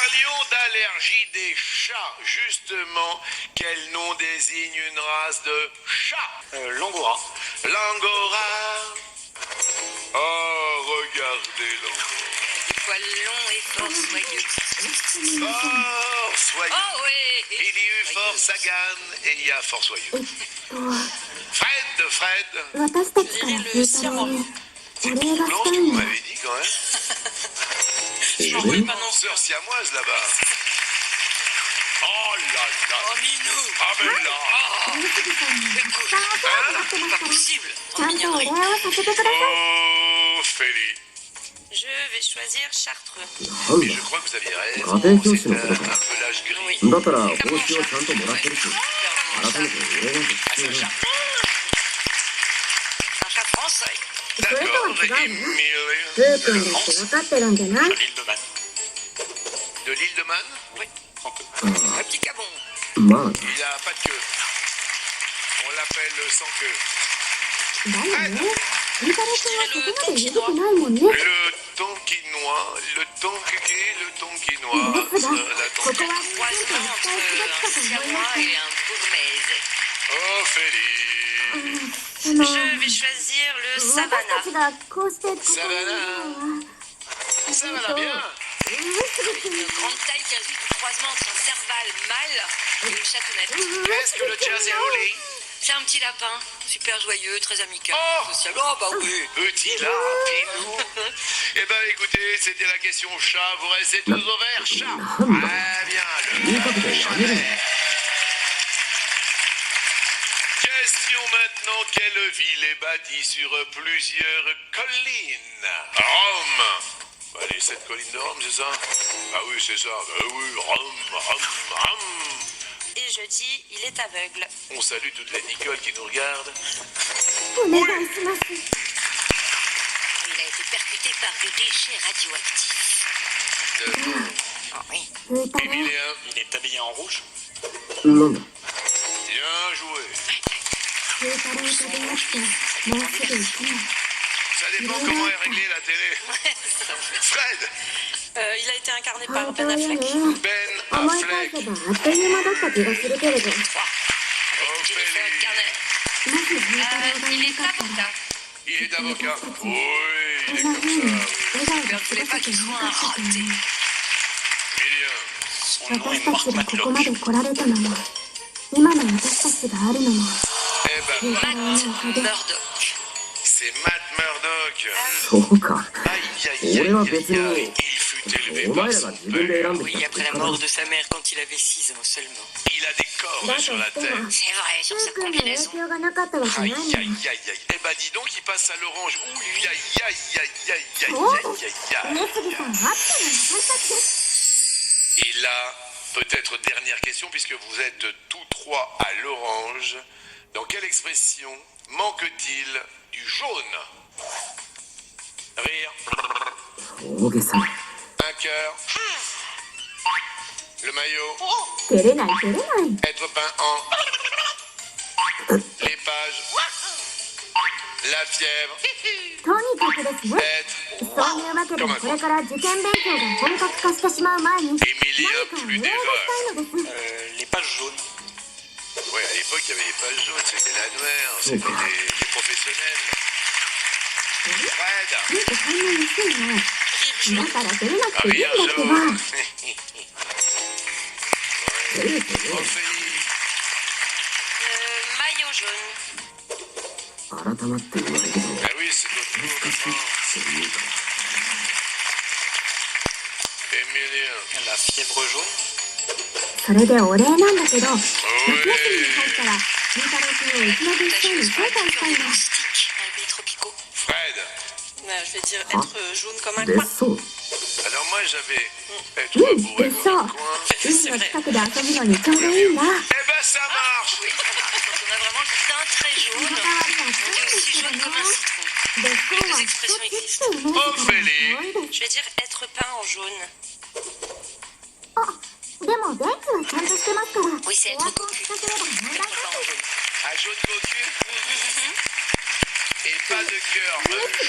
parlions d'allergie des chats. Justement, quel nom désigne une race de chat? L'angora. L'angora. Oh, regardez l'angora. Du poil long et fort soyeux. Fort soyeux. Oh oui. Il y a eu fort Sagan et il y a fort soyeux. Fred. Je dirais le siamois. C'est blanc ce que vous m'avez dit quand même. Je m'en voulais pas non plus. Sœur siamoise là-bas. Oh là là. Oh Minou. Ah ben là. Écoute, pas possible. Trop de mignonnerie. Oh, Félix. Je vais choisir Chartreux. Mais je crois que vous aviez raison. C'est un pelage gris. だったら帽子をちゃんともらってるし改めてお礼が Un chat français. それとは D'accord, 違うの Emilien. ルー君だって分かってるんじゃない L'île de Man. De l'île de Man. Un petit cabon. まあ Il n'a pas de queue. On l'appelle sans queue. だよねリタレ君はそこまで言うことないもんね Le tonkinois. Laですが tonkinoise. ここはルー君 Croisement に entre 期待すべきか un と思い siamois ます et un bourmaise. Oh, Félix. Je vais choisir le 私た savannah. ちがこうしてここにいるのは Ça va là bien. すぐ Une grande taille qui résulte du croisement entre un serval mâle et une chatounette. Est-ce que le jazz est roulé? C'est un petit lapin, super joyeux, très amical. Oh Social. Oh bah oui. Petit lapinou. Eh ben écoutez, c'était la question chat. Vous restez tous au vert, chat. Ah bien, le chat vert. Question maintenant, quelle ville est bâtie sur plusieurs collines? Rome. Bah, les 7 collines de Rome, c'est ça? Ah oui, c'est ça. Bah oui, Rome. Et je dis, il est aveugle. On salue toutes les Nicole qui nous regardent. お願いします Il a été percuté par des déchets radioactifs. Ah oui. 風太郎 Emilien, Il est habillé en rouge. なんだ bien joué. 風太郎と出会ってもうすぐ1年 Ça dépend comment est réglée la télé. Fred, Il a été incarné 本 par 当 Ben よ Affleck. ね Ben 思い返 Affleck. せばあっという間だった気がするけれど Avec Jennifer Garner. もし風太郎がい Il な est かったら avocat. Il est avocat. Oui, il est こんな comme 風に ça. 笑顔が過ごせてなかったと思う Emilien, Son nom est 私た Mark ちがここ Matlock. まで来られたのも今の私たちがあるのも eh ben, 風太郎のおかげ Murdoch. c'est Matt Murdock. そうか Aïe, aïe, aïe,俺は aïe, 別に aïe. Il fut élevé お par 前ら son が自分で選 père. んで Oui, きた après la mort de sa mère quand il avait 6 ans seulement. Il a des cordes だと sur la しても tête. C'est vrai, sur ル sa ー君の影 combinaison. 響がなかったわけない Aïe, も aïe, ん aïe, aïe. Eh ben, dis donc, il passe à l'orange. Ouh, aïe, aïe, aïe, aïe, aïe, aïe, Oh. aïe, aïe, aïe. 上杉さんあったの私たちです Et là, peut-être dernière question, puisque vous êtes tous trois à l'orange. Dans quelle expression manque-t-il du jaune? Rire. 大げさ Un cœur. Le maillot. 照れない照れない Être peint en. Les pages. La fièvre. とにかくですね Être. そういうわけで Comme un これ con. から受験勉強が本格化してしまう前に何 Emilien かお plus 願いがしたいのです Les pages jaunes. Ouais, à l'époque, il y avait les pages jaunes, c'était l'annuaire, c'était les professionnels. Fred. なんかそんなに薄いのだから照れなくていいん Rire だってば jaune. 照れてね Ophélie. Maillot jaune. 改まって言われるけど Ah oui, c'est notre tour 難しい maintenant. そういうか Emilien. La fièvre jaune. それでお礼なんだけど夏 Oui. 休みに入ったら金太郎君をうちの別荘に招待したいの Moustiques dans les pays tropicaux. Fred. Je vais dire être jaune comme un 別 coin. 荘 Alors moi, j'avais être うん bourré 別 comme 荘 un coin. 海の近くで遊ぶのにちょうどいいな Eh ben, ça marche. Oui, ça marche. Quand on a vraiment le teint très jaune, また on dit aussi jaune comme un citron. 別荘は一つってイメージから多いです Je vais dire être peint en jaune. あでも電気はちゃんとしてますから Oui, c'est エ être アコン cocu. 使せれば問題ない Être peint en jaune. Un jaune cocu. Et pas de cœur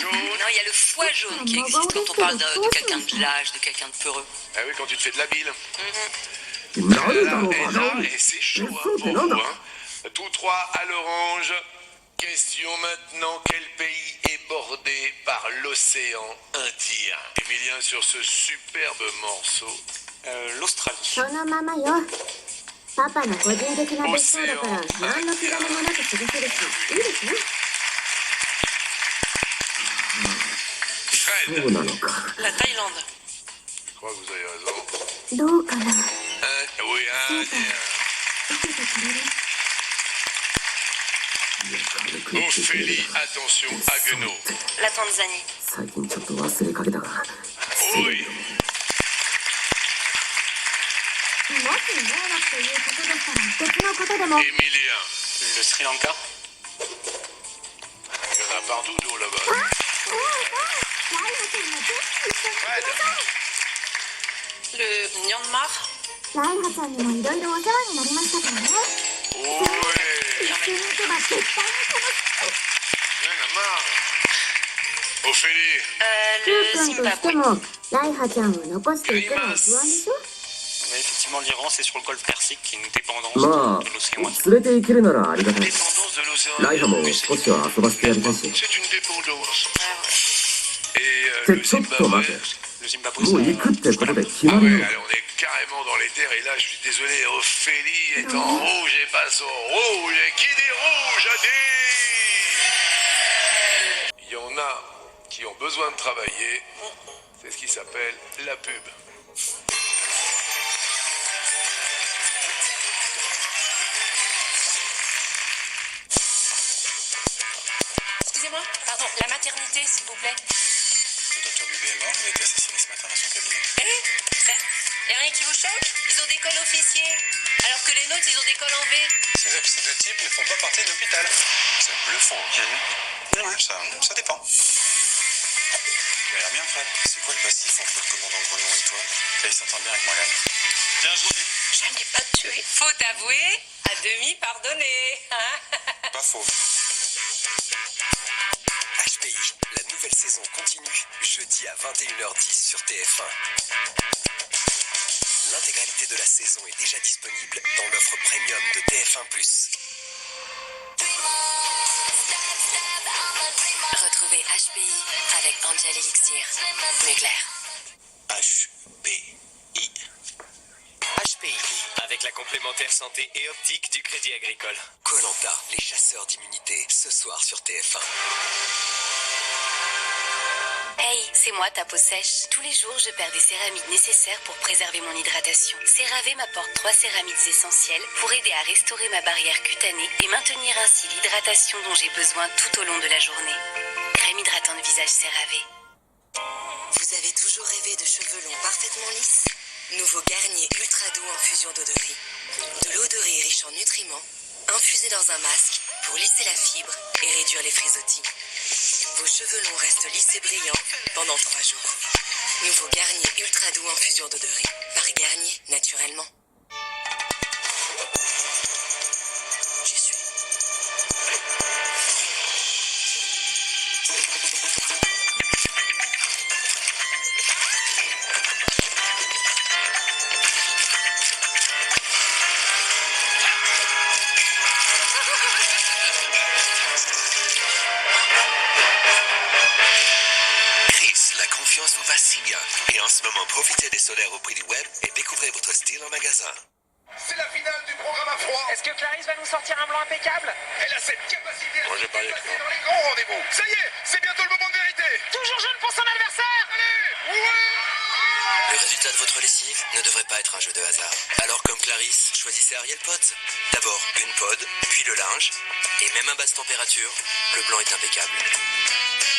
jaune. Non, il y a le foie jaune qui existe quand on parle de quelqu'un de lâche, de quelqu'un de peureux. Ah oui, quand tu te fais de la bile. 何だろう Et か là, な et c'est chaud hein, そうって pour なん vous. だ Hein. Tous trois à l'orange. Question maintenant, quel pays est bordé par l'océan Indien? Emilien, sur ce superbe morceau. L'Australie. そのままよ。パパの個人的な別荘だから何の気兼ねもなく過ごせるし、いいですね。 Fred, そうなのか La Thaïlande. je crois que vous avez raison. どうかな。 Oui, Indien. 受けてくれる？ Ophélie, attention, Haguenau. La Tanzanie. 最近ちょっと忘れかけたが Oui. もし迷惑ということでしたら別のことでも。 Emilien. Le Sri Lanka. Il y en a partout d'eau là-bas. おお、ライハちゃんもぜひ一緒にください。 Le Myanmar. ライハちゃんにもいろいろお世話になりましたからね。 Oui. 一緒に行けば絶対に楽しい。 Il y en a marre. Ophélie. クー Le 君として Zimbabwe. もライハちゃんを残していくのは不安でしょ。 Mais effectivement, l'Iran, c'est sur le golfe Persique qui est une dépendance ま de l'océan Indien. あ連れて行けるならありがたい Dépendance de l'océan ライハも Indien. 少しは遊ばせてやりたいし C'est une dépendance. Ah ouais. Et で le ちょっと待 Zimbabwe. て Le Zimbabwe, もう c'est 行くってことで決 Ah まり ouais, なの allez, on est carrément dans les terres et là je suis désolé, Ophélie est en rouge et passe au rouge. Et qui dit rouge dit... Il y en a qui ont besoin de travailler, c'est ce qui s'appelle la pub. Excusez-moi, pardon, la maternité, s'il vous plaît. Le docteur Dubé est mort, il a été assassiné ce matin dans son cabinet. Y a rien qui vous choque? Ils ont des cols officiers. Alors que les nôtres, ils ont des cols en V. Ces accidents de type ne font pas partie de l'hôpital. C'est bluffant. Ouais, ça dépend. Il a l'air bien, Fred. C'est quoi le passif entre le commandant Grelon et toi? Là, il s'entend bien avec Morgane. Bien joué. Je n'ai pas tué. Faut avouer, à demi pardonné. Hein? Pas faux. HPI, la nouvelle saison continue, jeudi à 21h10 sur TF1. L'intégralité de la saison est déjà disponible dans l'offre premium de TF1+. Retrouvez HPI avec Angel Elixir. Mais clair. HPI. HPI, avec la complémentaire santé et optique du Crédit Agricole. Koh-Lanta, les chasseurs d'immunité, ce soir sur TF1. Hey, c'est moi ta peau sèche. Tous les jours, je perds des céramides nécessaires pour préserver mon hydratation. CeraVe m'apporte 3 céramides essentielles pour aider à restaurer ma barrière cutanée et maintenir ainsi l'hydratation dont j'ai besoin tout au long de la journée. Crème hydratante de visage CeraVe. Vous avez toujours rêvé de cheveux longs parfaitement lisses? Nouveau Garnier Ultra Doux en fusion d'eau de riz. De l'eau de riz riche en nutriments, infusée dans un masque pour lisser la fibre et réduire les frisottis. Vos cheveux longs restent lisses et brillants pendant 3 jours. Nouveau Garnier Ultra Doux en fusion d'eau de riz. Par Garnier, naturellement. J'y suis. Chris, la confiance vous va si bien. Et en ce moment, profitez des solaires au prix du web et découvrez votre style en magasin. C'est la finale du programme à froid. Est-ce que Clarisse va nous sortir un blanc impeccable? Elle a cette capacité à Moi, j'ai se parié dépasser avec dans les grands rendez-vous. Ça y est, c'est bientôt le moment de vérité. Toujours jeune pour son adversaire? Allez, ouais. Le résultat de votre lessive ne devrait pas être un jeu de hasard. Alors comme Clarisse, choisissez Ariel Pods. D'abord une pod, puis le linge, et même à basse température, le blanc est impeccable.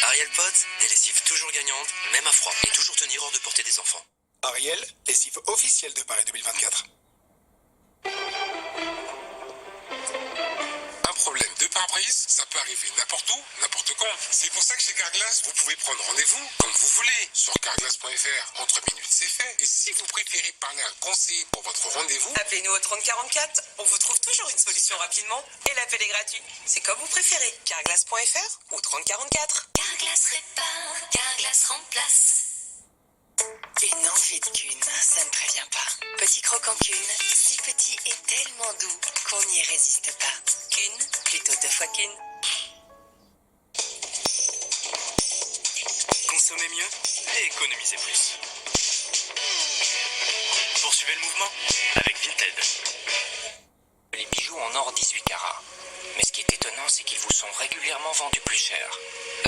Ariel Pods, des lessives toujours gagnantes, même à froid, et toujours tenir hors de portée des enfants. Ariel, lessive officielle de Paris 2024. Un problème de pare-brise, ça peut arriver n'importe où, n'importe quand. C'est pour ça que chez Carglass, vous pouvez prendre rendez-vous comme vous voulez. Sur carglass.fr, entre minutes c'est fait. Et si vous préférez parler à un conseiller pour votre rendez-vous, appelez-nous au 3044. On vous trouve toujours une solution rapidement et l'appel est gratuit. C'est comme vous préférez. Carglass.fr ou 3044. Carglass répare, Carglass remplace. Une envie de cune, ça ne prévient pas. Petit croquant cune, si petit et tellement doux qu'on n'y résiste pas. Cune, plutôt 2 fois cune. Consommez mieux et économisez plus. Poursuivez le mouvement avec Vinted. Les bijoux en or 18 carats. Mais ce qui est étonnant, c'est qu'ils vous sont régulièrement vendus plus cher.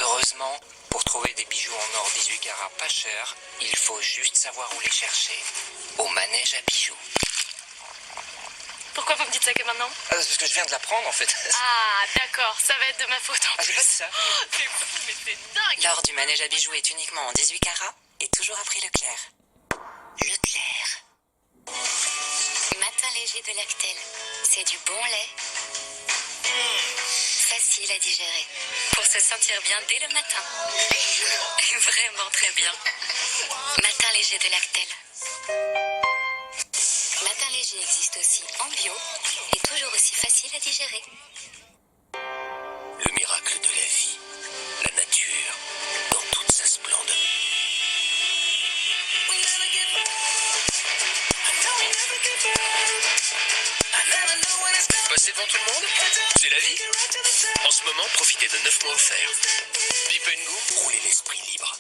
Heureusement, pour trouver des bijoux en or 18 carats pas chers, il faut juste savoir où les chercher. Au manège à bijoux. Pourquoi vous me dites ça que maintenant? Parce que je viens de l'apprendre en fait. Ah, d'accord, ça va être de ma faute en Ah, j'ai plus. pas dit ça. Oh, c'est fou, mais c'est dingue. L'or du manège à bijoux est uniquement en 18 carats et toujours à prix Leclerc. Leclerc. Matin léger de Lactel. C'est du bon lait. Facile à digérer. Pour se sentir bien dès le matin. Vraiment très bien. Matin léger de Lactel. Matin léger existe aussi en bio et toujours aussi facile à digérer. Le miracle de la vie, la nature, dans toute sa splendeur. Passer devant tout le monde, c'est la vie. En ce moment, profitez de 9 mois offerts. Bip & Go, roulez l'esprit libre.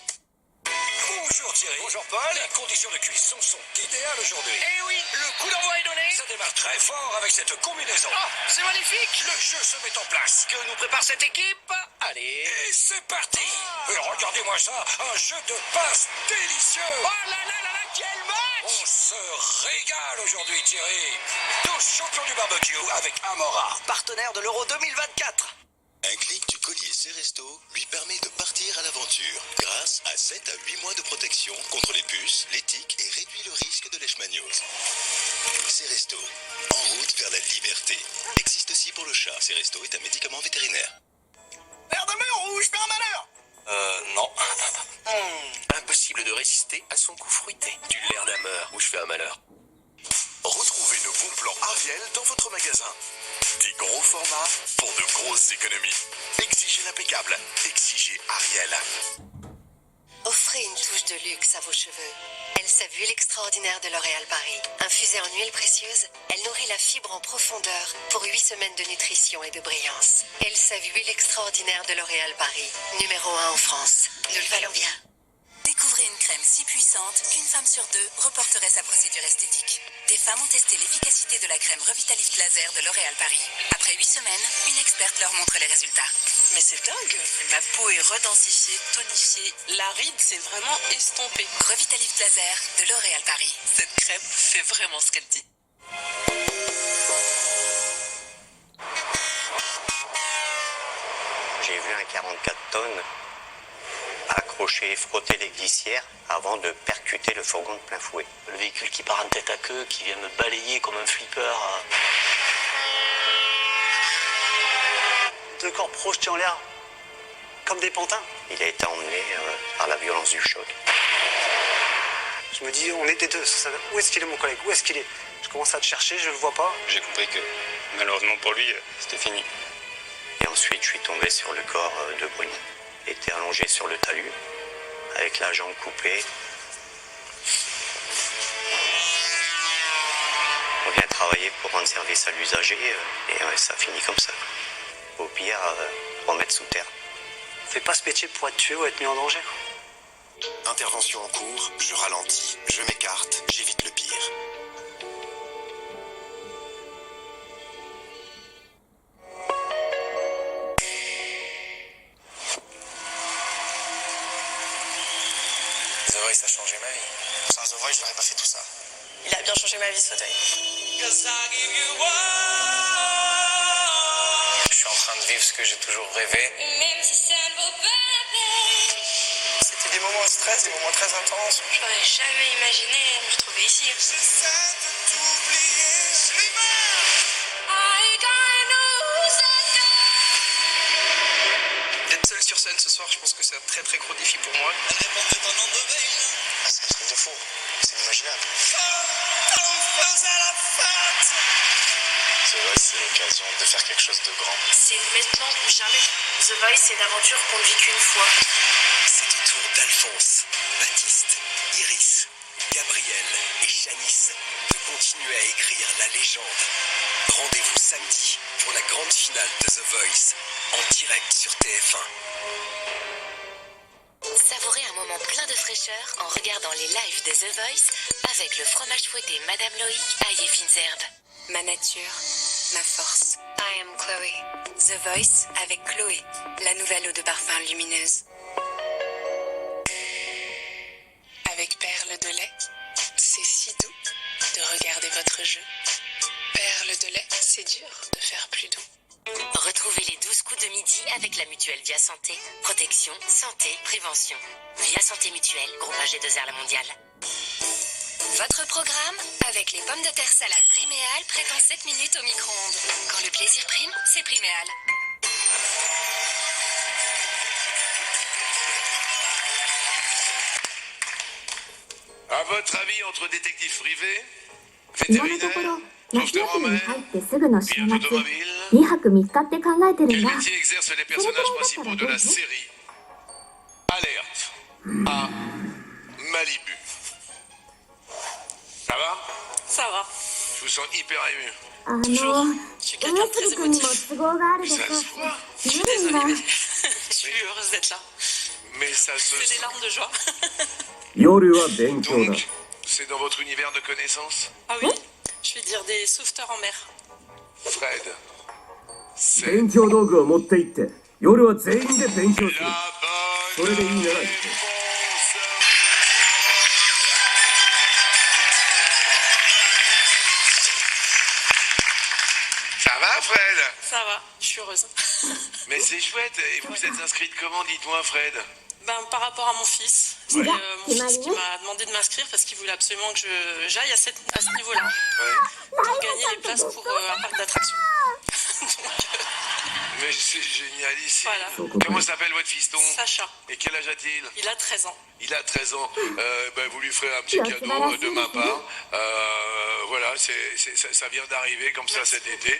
Bonjour Thierry. Bonjour Paul. Les conditions de cuisson sont idéales aujourd'hui. Eh oui, le coup d'envoi est donné. Ça démarre très fort avec cette combinaison. Oh, c'est magnifique. Le jeu se met en place. Que nous prépare cette équipe? Allez. Et c'est parti. Regardez-moi ça, un jeu de passe délicieux. Oh là là là là, quel match! On se régale aujourd'hui Thierry. Tous champions du barbecue avec Amora, partenaire de l'Euro 2024. Un clic du collier Ceresto lui permet de partir à l'aventure grâce à 7 à 8 mois de protection contre les puces, les tiques et réduit le risque de leishmaniose. Ceresto, en route vers la liberté. Existe aussi pour le chat. Ceresto est un médicament vétérinaire. L'air de mer rouge, fais un malheur. Non. Impossible de résister à son coup fruité. Du l'air d'ameur où je fais un malheur. Retrouvez nos bons plans Ariel dans votre magasin. Des gros formats pour de grosses économies. Exigez l'impeccable. Exigez Ariel. Offrez une touche de luxe à vos cheveux. Elsa Huile extraordinaire de L'Oréal Paris. Infusée en huile précieuse, elle nourrit la fibre en profondeur pour 8 semaines de nutrition et de brillance. Elsa Huile extraordinaire de L'Oréal Paris. Numéro 1 en France. Nous le valons bien. Découvrez une crème si puissante qu'une femme sur 2 reporterait sa procédure esthétique. Des femmes ont testé l'efficacité de la crème Revitalift Laser de L'Oréal Paris. Après 8 semaines, une experte leur montre les résultats. Mais c'est dingue. Ma peau est redensifiée, tonifiée. La ride s'est vraiment estompée. Revitalift Laser de L'Oréal Paris. Cette crème fait vraiment ce qu'elle dit. J'ai vu un 44 tonnes accrocher et frotter les glissières avant de percuter le fourgon de plein fouet. Le véhicule qui part en tête à queue, qui vient me balayer comme un flipper. Deux corps projetés en l'air, comme des pantins. Il a été emmené par la violence du choc. Je me dis, on était deux. Où est-ce qu'il est mon collègue? Où est-ce qu'il est? Je commence à le chercher, je le vois pas. J'ai compris que malheureusement pour lui, c'était fini. Et ensuite, je suis tombé sur le corps de Bruno. Il était allongé sur le talus, avec la jambe coupée. On vient travailler pour rendre service à l'usager, et ça finit comme ça. Au pire, 3 mètres sous terre. Fais pas ce métier pour être tué ou être mis en danger. Intervention en cours, je ralentis, je m'écarte, j'évite le pire. The Voice a changé ma vie. Sans The Voice, je n'aurais pas fait tout ça. Il a bien changé ma vie, ce fauteuil. Je suis en train de vivre ce que j'ai toujours rêvé. Même si ça ne vaut pas la peine. C'était des moments de stress, des moments très intenses. J'aurais jamais imaginé me retrouver ici. scène ce soir, je pense que c'est un très très gros défi pour moi. Ah, c'est un truc de fou, c'est inimaginable. The Voice, c'est l'occasion de faire quelque chose de grand. C'est maintenant ou jamais. The Voice, c'est une aventure qu'on ne vit qu'une fois. C'est au tour d'Alphonse, Baptiste, Iris, Gabriel et Janice de continuer à écrire la légende. Rendez-vous samedi pour la grande finale de The Voice en direct sur TF1. Savourez un moment plein de fraîcheur en regardant les lives de The Voice avec le fromage fouetté Madame Loïc à Finzerbe. Ma nature, ma force. I am Chloé. The Voice avec Chloé, la nouvelle eau de parfum lumineuse. Avec perles de lait, c'est si doux de regarder votre jeu. Perles de lait, c'est dur de faire plus doux. Retrouvez les 12 coups de midi avec la mutuelle Via Santé. Protection, santé, prévention. Via Santé Mutuelle, groupe AG2R La Mondiale. Votre programme avec les pommes de terre salade Priméal prêtes en 7 minutes au micro-ondes. Quand le plaisir prime, c'est Priméal. À votre avis, entre détective privé, 今のところ vétérinaire, 夏休みに入ってすぐの週末 pilote automobile, 2泊3日って考えてるん quel だ。 métier exercent les personnages principaux de la série Alerte à Malibu? Ça va? Ça va. Je vous sens hyper ému. 上杉君にも都合があるでさ、見るんだ。 Je suis heureuse d'être là. Mais ça se C'est des larmes de joie. 夜は勉強だ。 Donc, c'est dans votre univers de connaissances? Ah oui, je vais dire des sauveteurs en mer. Fred, c'est 勉強道具を持って行って、夜は全員で勉強する。 la それでいい bonne なら réponse. Ça va, Fred? Ça va, je suis heureuse. Mais c'est chouette. Et vous êtes inscrite comment, dites-moi, Fred? Ben, par rapport à mon fils, c'est Ouais. mon fils qui m'a demandé de m'inscrire parce qu'il voulait absolument que j'aille à ce niveau-là Ouais. pour gagner les places pour un parc d'attractions. Mais c'est génialissime. Voilà. Comment s'appelle votre fiston? Sacha, Et quel âge a-t-il? il a 13 ans. Il a 13 ans. Vous lui ferez un petit cadeau de ma part. Voilà, ça vient d'arriver comme ça cet été.